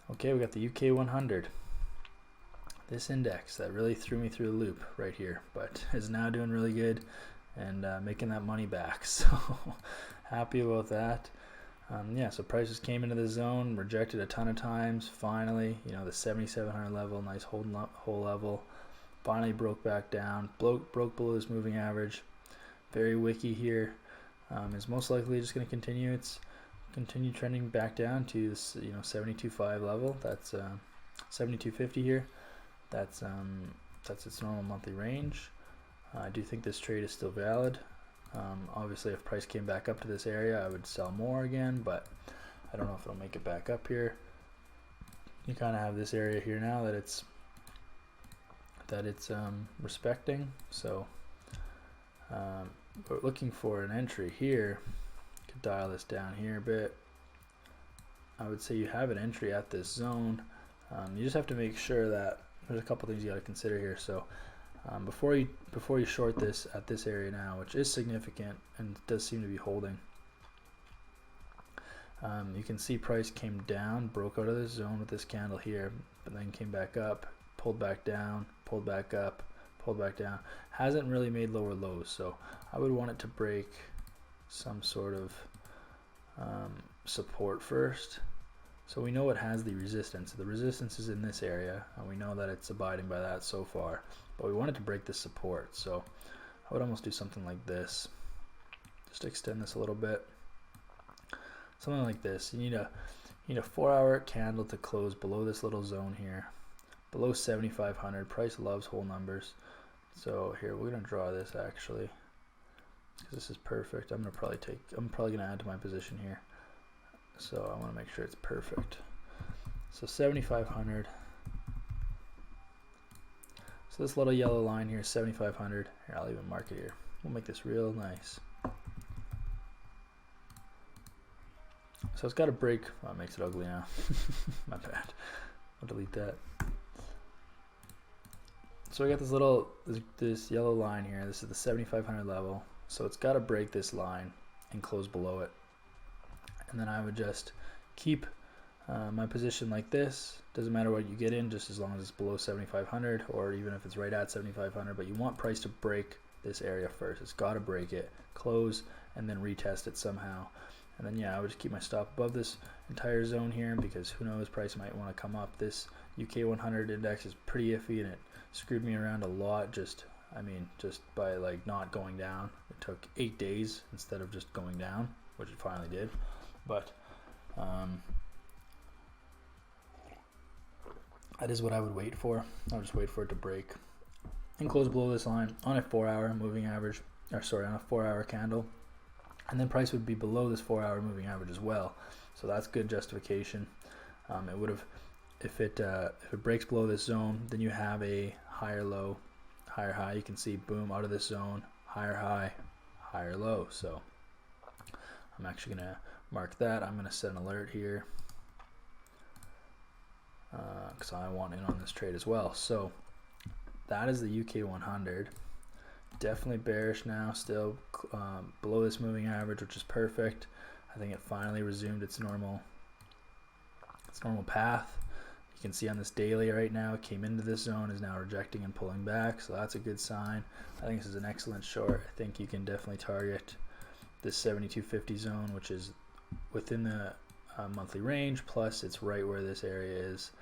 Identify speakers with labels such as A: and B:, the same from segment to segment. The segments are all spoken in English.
A: Okay, we got the UK 100. This index that really threw me through the loop right here, but is now doing really good and making that money back. So happy about that. Yeah, so prices came into the zone, rejected a ton of times. Finally, you know, the 7,700 level, nice whole level. Finally broke back down, broke below this moving average. Very wicky here. Is most likely just going to continue. It's continue trending back down to this, you know, 72.5 level. That's 72.50 here. That's its normal monthly range. I do think this trade is still valid. Obviously, if price came back up to this area, I would sell more again, but I don't know if it'll make it back up here. You kind of have this area here now that it's respecting. So we're looking for an entry here. Could dial this down here a bit. I would say you have an entry at this zone. You just have to make sure that there's a couple things you got to consider here. So before you short this at this area now, which is significant and does seem to be holding, you can see price came down, broke out of this zone with this candle here, but then came back up, pulled back down, pulled back up, pulled back down. Hasn't really made lower lows, so I would want it to break some sort of support first. So we know it has the resistance. The resistance is in this area, and we know that it's abiding by that so far. But we want it to break this support, so I would almost do something like this. Just extend this a little bit. Something like this. You need a 4-hour candle to close below this little zone here, below 7,500. Price loves whole numbers. So here we're gonna draw this actually, because this is perfect. I'm probably gonna add to my position here. So I want to make sure it's perfect. So 7,500. So this little yellow line here is 7,500. Here, I'll even mark it here. We'll make this real nice. So it's got to break. Oh, it makes it ugly now. My bad. I'll delete that. So I got this yellow line here. This is the 7,500 level. So it's got to break this line and close below it. And then I would just keep my position like this. Doesn't matter what you get in, just as long as it's below 7,500, or even if it's right at 7,500. But you want price to break this area first. It's got to break it, close, and then retest it somehow. And then yeah, I would just keep my stop above this entire zone here, because who knows, price might want to come up. This UK 100 index is pretty iffy, and it screwed me around a lot. Just by like not going down. It took 8 days instead of just going down, which it finally did. But that is what I would wait for. I would just wait for it to break and close below this line on a 4-hour moving average, or sorry, on a 4-hour candle, and then price would be below this 4-hour moving average as well. So that's good justification. It would have, if it breaks below this zone, then you have a higher low, higher high. You can see boom out of this zone, higher high, higher low. So I'm actually gonna mark that. I'm going to set an alert here because I want in on this trade as well. So that is the UK 100. Definitely bearish now, still below this moving average, which is perfect. I think it finally resumed its normal path. You can see on this daily right now, it came into this zone, is now rejecting and pulling back. So that's a good sign. I think this is an excellent short. I think you can definitely target this 72.50 zone, which is within the monthly range, plus it's right where this area is,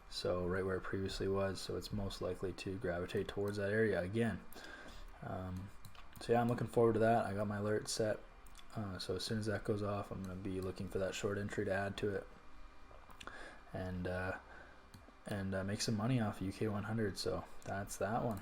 A: so right where it previously was, so it's most likely to gravitate towards that area again. So yeah, I'm looking forward to that. I got my alert set, so as soon as that goes off, I'm going to be looking for that short entry to add to it and make some money off UK 100. So that's that one.